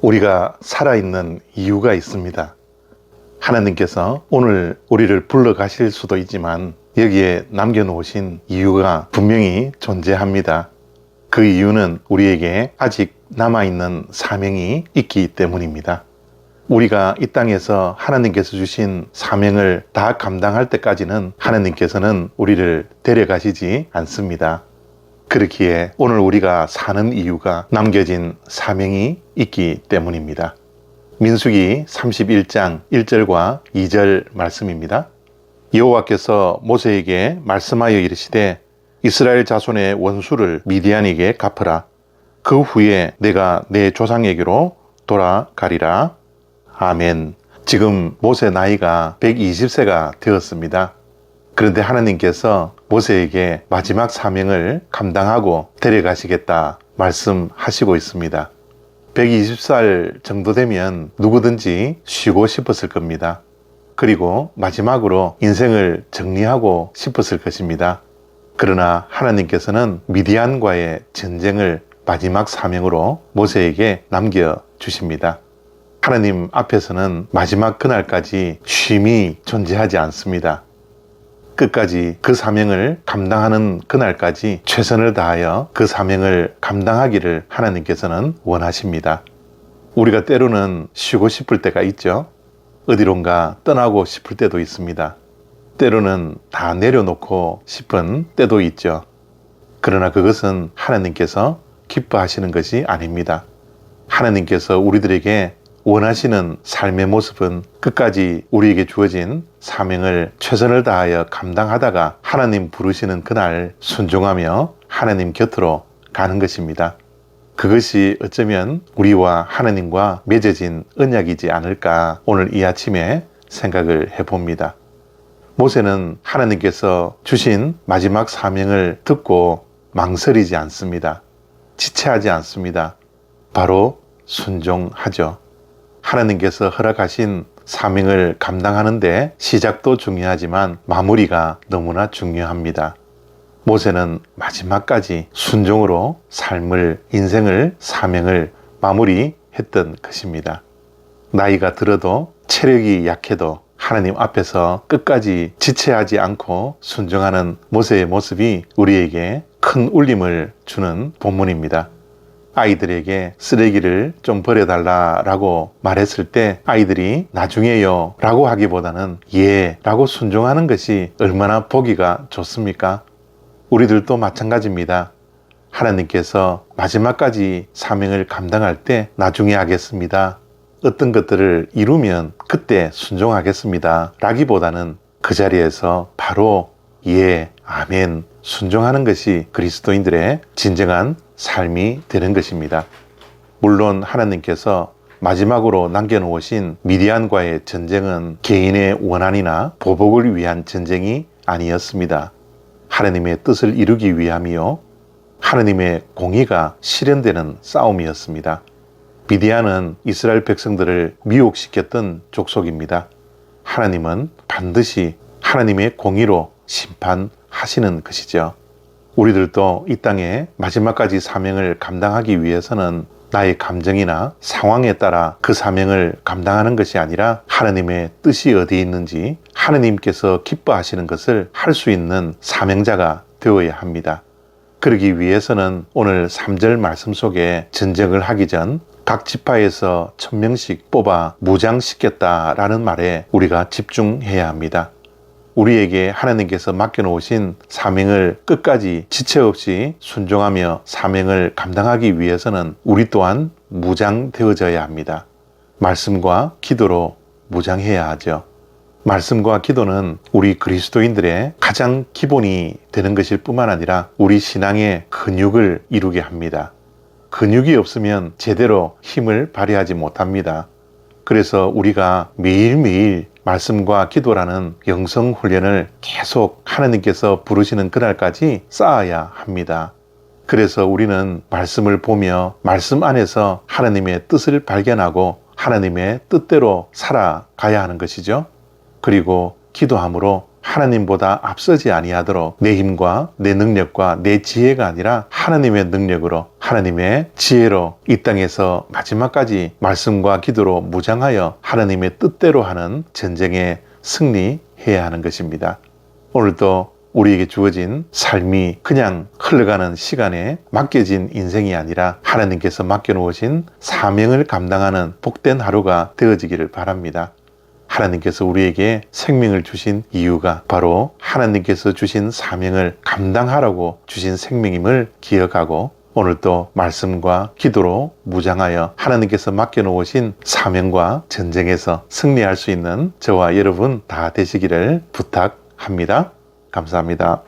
우리가 살아있는 이유가 있습니다. 하나님께서 오늘 우리를 불러가실 수도 있지만 여기에 남겨놓으신 이유가 분명히 존재합니다. 그 이유는 우리에게 아직 남아있는 사명이 있기 때문입니다. 우리가 이 땅에서 하나님께서 주신 사명을 다 감당할 때까지는 하나님께서는 우리를 데려가시지 않습니다. 그렇기에 오늘 우리가 사는 이유가 남겨진 사명이 있기 때문입니다. 민수기 31장 1절과 2절 말씀입니다. 여호와께서 모세에게 말씀하여 이르시되 이스라엘 자손의 원수를 미디안에게 갚으라. 그 후에 내가 내 조상에게로 돌아가리라. 아멘. 지금 모세 나이가 120세가 되었습니다. 그런데 하나님께서 모세에게 마지막 사명을 감당하고 데려가시겠다 말씀하시고 있습니다. 120살 정도 되면 누구든지 쉬고 싶었을 겁니다. 그리고 마지막으로 인생을 정리하고 싶었을 것입니다. 그러나 하나님께서는 미디안과의 전쟁을 마지막 사명으로 모세에게 남겨주십니다. 하나님 앞에서는 마지막 그날까지 쉼이 존재하지 않습니다. 끝까지 그 사명을 감당하는 그날까지 최선을 다하여 그 사명을 감당하기를 하나님께서는 원하십니다. 우리가 때로는 쉬고 싶을 때가 있죠. 어디론가 떠나고 싶을 때도 있습니다. 때로는 다 내려놓고 싶은 때도 있죠. 그러나 그것은 하나님께서 기뻐하시는 것이 아닙니다. 하나님께서 우리들에게 원하시는 삶의 모습은 끝까지 우리에게 주어진 사명을 최선을 다하여 감당하다가 하나님 부르시는 그날 순종하며 하나님 곁으로 가는 것입니다. 그것이 어쩌면 우리와 하나님과 맺어진 언약이지 않을까 오늘 이 아침에 생각을 해봅니다. 모세는 하나님께서 주신 마지막 사명을 듣고 망설이지 않습니다. 지체하지 않습니다. 바로 순종하죠. 하나님께서 허락하신 사명을 감당하는데 시작도 중요하지만 마무리가 너무나 중요합니다. 모세는 마지막까지 순종으로 삶을, 인생을, 사명을 마무리했던 것입니다. 나이가 들어도 체력이 약해도 하나님 앞에서 끝까지 지체하지 않고 순종하는 모세의 모습이 우리에게 큰 울림을 주는 본문입니다. 아이들에게 쓰레기를 좀 버려달라고 말했을 때 아이들이 나중에요 라고 하기보다는 예 라고 순종하는 것이 얼마나 보기가 좋습니까? 우리들도 마찬가지입니다. 하나님께서 마지막까지 사명을 감당할 때 나중에 하겠습니다. 어떤 것들을 이루면 그때 순종하겠습니다 라기보다는 그 자리에서 바로 예, 아멘 순종하는 것이 그리스도인들의 진정한 삶이 되는 것입니다. 물론 하나님께서 마지막으로 남겨놓으신 미디안과의 전쟁은 개인의 원한이나 보복을 위한 전쟁이 아니었습니다. 하나님의 뜻을 이루기 위함이요 하나님의 공의가 실현되는 싸움이었습니다. 미디안은 이스라엘 백성들을 미혹시켰던 족속입니다. 하나님은 반드시 하나님의 공의로 심판하시는 것이죠. 우리들도 이 땅에 마지막까지 사명을 감당하기 위해서는 나의 감정이나 상황에 따라 그 사명을 감당하는 것이 아니라 하나님의 뜻이 어디에 있는지 하나님께서 기뻐하시는 것을 할 수 있는 사명자가 되어야 합니다. 그러기 위해서는 오늘 3절 말씀 속에 전쟁을 하기 전 각 지파에서 1000명씩 뽑아 무장시켰다라는 말에 우리가 집중해야 합니다. 우리에게 하나님께서 맡겨놓으신 사명을 끝까지 지체 없이 순종하며 사명을 감당하기 위해서는 우리 또한 무장되어져야 합니다. 말씀과 기도로 무장해야 하죠. 말씀과 기도는 우리 그리스도인들의 가장 기본이 되는 것일 뿐만 아니라 우리 신앙의 근육을 이루게 합니다. 근육이 없으면 제대로 힘을 발휘하지 못합니다. 그래서 우리가 매일매일 말씀과 기도라는 영성 훈련을 계속 하나님께서 부르시는 그날까지 쌓아야 합니다. 그래서 우리는 말씀을 보며 말씀 안에서 하나님의 뜻을 발견하고 하나님의 뜻대로 살아가야 하는 것이죠. 그리고 기도함으로 하나님보다 앞서지 아니하도록 내 힘과 내 능력과 내 지혜가 아니라 하나님의 능력으로 하나님의 지혜로 이 땅에서 마지막까지 말씀과 기도로 무장하여 하나님의 뜻대로 하는 전쟁에 승리해야 하는 것입니다. 오늘도 우리에게 주어진 삶이 그냥 흘러가는 시간에 맡겨진 인생이 아니라 하나님께서 맡겨놓으신 사명을 감당하는 복된 하루가 되어지기를 바랍니다. 하나님께서 우리에게 생명을 주신 이유가 바로 하나님께서 주신 사명을 감당하라고 주신 생명임을 기억하고 오늘도 말씀과 기도로 무장하여 하나님께서 맡겨놓으신 사명과 전쟁에서 승리할 수 있는 저와 여러분 다 되시기를 부탁합니다. 감사합니다.